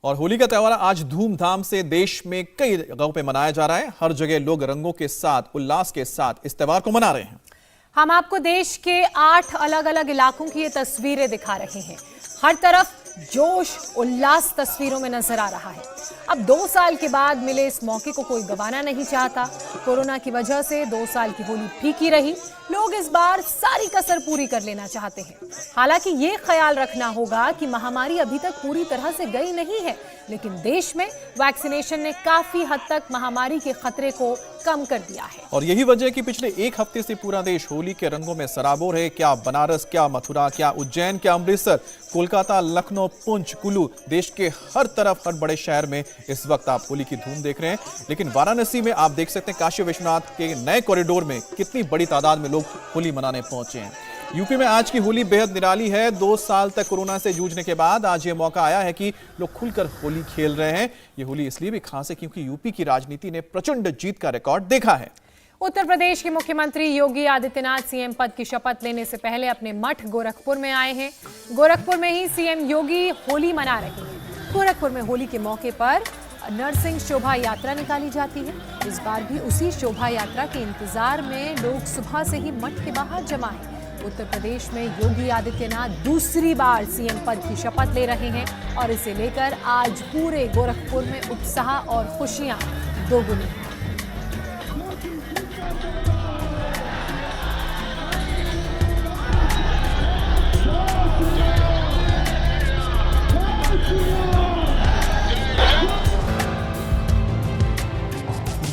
और होली का त्योहार आज धूमधाम से देश में कई जगहों पे मनाया जा रहा है। हर जगह लोग रंगों के साथ, उल्लास के साथ इस त्योहार को मना रहे हैं। हम आपको देश के 8 अलग अलग इलाकों की ये तस्वीरें दिखा रहे हैं। हर तरफ जोश उल्लास तस्वीरों में नजर आ रहा है। अब 2 साल के बाद मिले इस मौके को कोई गंवाना नहीं चाहता। कोरोना की वजह से 2 साल की होली फीकी रही। लोग इस बार सारी कसर पूरी कर लेना चाहते हैं। हालांकि ये ख्याल रखना होगा कि महामारी अभी तक पूरी तरह से गई नहीं है, लेकिन देश में वैक्सीनेशन ने काफी हद तक महामारी के खतरे को कम कर दिया है। और यही वजह है कि पिछले 1 हफ्ते से पूरा देश होली के रंगों में सराबोर है। क्या बनारस, क्या मथुरा, क्या उज्जैन, क्या अमृतसर, कोलकाता, लखनऊ, पुंछ, कुल्लू, देश के हर तरफ, हर बड़े शहर में इस वक्त आप होली की धूम देख रहे हैं। लेकिन वाराणसी में आप देख सकते हैं काशी विश्वनाथ के नए कॉरिडोर में कितनी बड़ी तादाद में लोग होली मनाने पहुंचे हैं। यूपी में आज की होली बेहद निराली है। 2 साल तक कोरोना से जूझने के बाद आज ये मौका आया है कि लोग खुलकर होली खेल रहे हैं। ये होली इसलिए भी खास है क्योंकि यूपी की राजनीति ने प्रचंड जीत का रिकॉर्ड देखा है। उत्तर प्रदेश के मुख्यमंत्री योगी आदित्यनाथ सीएम पद की शपथ लेने से पहले अपने मठ गोरखपुर में आए हैं। गोरखपुर में ही सीएम योगी होली मना रहे हैं। गोरखपुर में होली के मौके पर नरसिंह शोभा यात्रा निकाली जाती है। इस बार भी उसी शोभा यात्रा के इंतजार में लोग सुबह से ही मठ के बाहर जमा हैं। उत्तर प्रदेश में योगी आदित्यनाथ दूसरी बार सीएम पद की शपथ ले रहे हैं और इसे लेकर आज पूरे गोरखपुर में उत्साह और खुशियां दोगुनी हैं।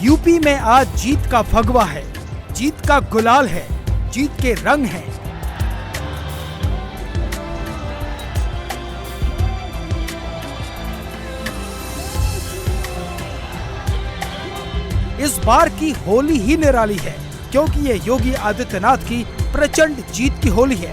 यूपी में आज जीत का भगवा है, जीत का गुलाल है, जीत के रंग हैं। इस बार की होली ही निराली है क्योंकि ये योगी आदित्यनाथ की प्रचंड जीत की होली है।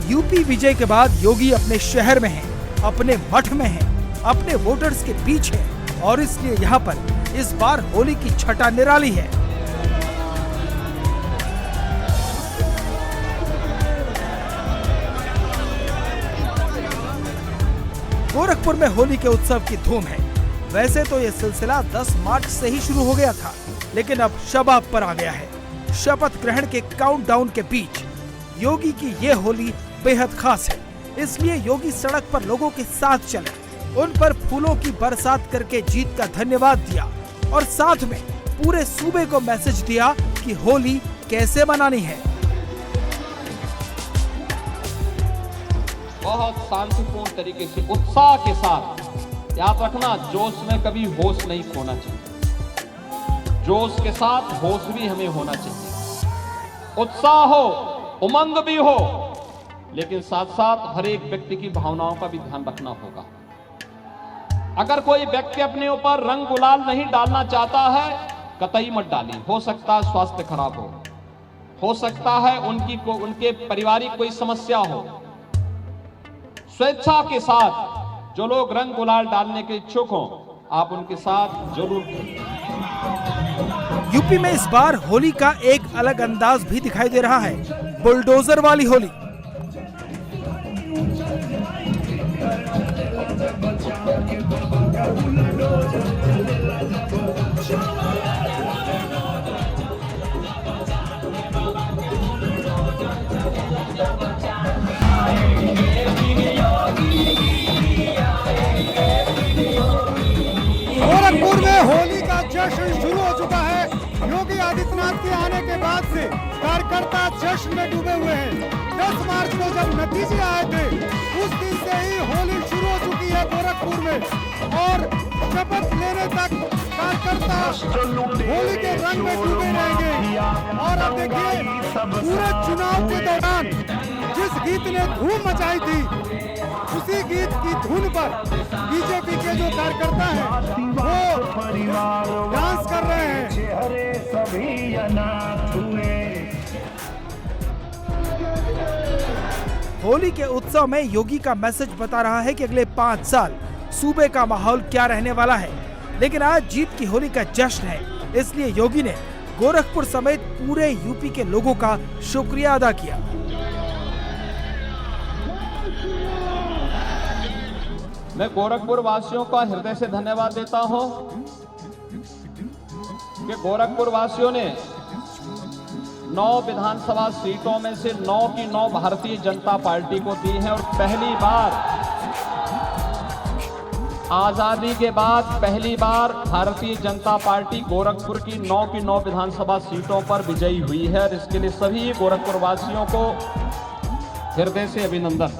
यूपी विजय के बाद योगी अपने शहर में हैं, अपने मठ में हैं, अपने वोटर्स के बीच हैं और इसलिए यहाँ पर इस बार होली की छटा निराली है। गोरखपुर में होली के उत्सव की धूम है। वैसे तो ये सिलसिला 10 मार्च से ही शुरू हो गया था, लेकिन अब शबाब पर आ गया है। शपथ ग्रहण के काउंटडाउन के बीच योगी की ये होली बेहद खास है। इसलिए योगी सड़क पर लोगों के साथ चले, उन पर फूलों की बरसात करके जीत का धन्यवाद दिया और साथ में पूरे सूबे को मैसेज दिया कि होली कैसे मनानी है। बहुत शांतिपूर्ण तरीके से उत्साह के साथ याद रखना, जोश में कभी होश नहीं खोना चाहिए। जोश के साथ होश भी हमें होना चाहिए। उत्साह हो, उमंग भी हो, लेकिन साथ साथ हर एक व्यक्ति की भावनाओं का भी ध्यान रखना होगा। अगर कोई व्यक्ति अपने ऊपर रंग गुलाल नहीं डालना चाहता है, कतई मत डाली। हो सकता है स्वास्थ्य खराब हो सकता है उनके पारिवारिक कोई समस्या हो। स्वेच्छा के साथ जो लोग रंग गुलाल डालने के इच्छुक हों, आप उनके साथ जरूर करें। यूपी में इस बार होली का एक अलग अंदाज भी दिखाई दे रहा है, बुलडोजर वाली होली। गोरखपुर में होली का जश्न शुरू हो चुका है। योगी आदित्यनाथ के आने के बाद से कार्यकर्ता जश्न में डूबे हुए हैं। 10 मार्च को जब नतीजे आए थे, उस दिन से ही होली शुरू हो चुकी है गोरखपुर में और शपथ लेने तक कार्यकर्ता होली के रंग में डूबे रहेंगे। और अब देखिए, पूरे चुनाव के दौरान जिस गीत ने धूम मचाई थी, उसी गीत की धुन पर बीजेपी के जो कार्यकर्ता हैं वो डांस कर रहे हैं। होली के उत्सव में योगी का मैसेज बता रहा है कि अगले 5 साल सूबे का माहौल क्या रहने वाला है। लेकिन आज जीत की होली का जश्न है, इसलिए योगी ने गोरखपुर समेत पूरे यूपी के लोगों का शुक्रिया अदा किया। मैं गोरखपुर वासियों का हृदय से धन्यवाद देता हूं कि गोरखपुर वासियों ने 9 विधानसभा सीटों में से 9 की 9 भारतीय जनता पार्टी को दी है और पहली बार आजादी के बाद पहली बार भारतीय जनता पार्टी गोरखपुर की 9 की 9 विधानसभा सीटों पर विजयी हुई है और इसके लिए सभी गोरखपुर वासियों को हृदय से अभिनंदन।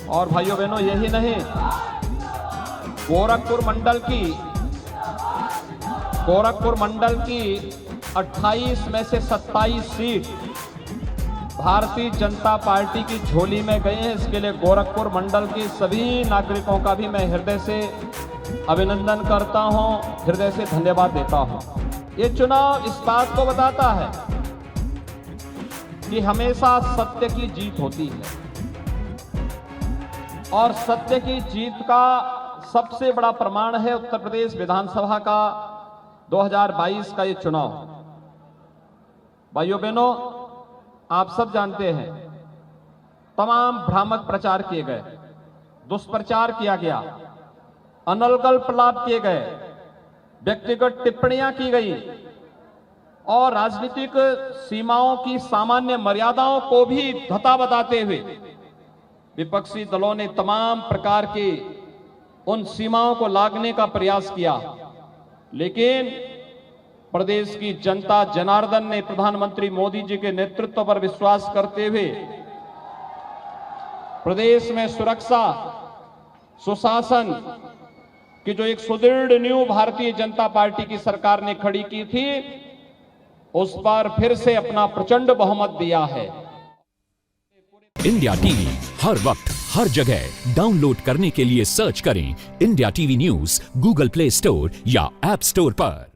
और भाइयों बहनों, यही नहीं, गोरखपुर मंडल की 28 में से 27 सीट भारतीय जनता पार्टी की झोली में गई हैं। इसके लिए गोरखपुर मंडल के सभी नागरिकों का भी मैं हृदय से अभिनंदन करता हूं, हृदय से धन्यवाद देता हूं। ये चुनाव इस बात को बताता है कि हमेशा सत्य की जीत होती है और सत्य की जीत का सबसे बड़ा प्रमाण है उत्तर प्रदेश विधानसभा का 2022 का ये चुनाव। भाइयों बहनों, आप सब जानते हैं, तमाम भ्रामक प्रचार किए गए, दुष्प्रचार किया गया, अनर्गल प्रलाप किए गए, व्यक्तिगत टिप्पणियां की गई और राजनीतिक सीमाओं की सामान्य मर्यादाओं को भी धता बताते हुए विपक्षी दलों ने तमाम प्रकार के उन सीमाओं को लांघने का प्रयास किया। लेकिन प्रदेश की जनता जनार्दन ने प्रधानमंत्री मोदी जी के नेतृत्व पर विश्वास करते हुए प्रदेश में सुरक्षा, सुशासन की जो एक सुदृढ़ नींव भारतीय जनता पार्टी की सरकार ने खड़ी की थी, उस पर फिर से अपना प्रचंड बहुमत दिया है। इंडिया टीवी हर वक्त हर जगह डाउनलोड करने के लिए सर्च करें India TV news Google play store या ऐप स्टोर पर।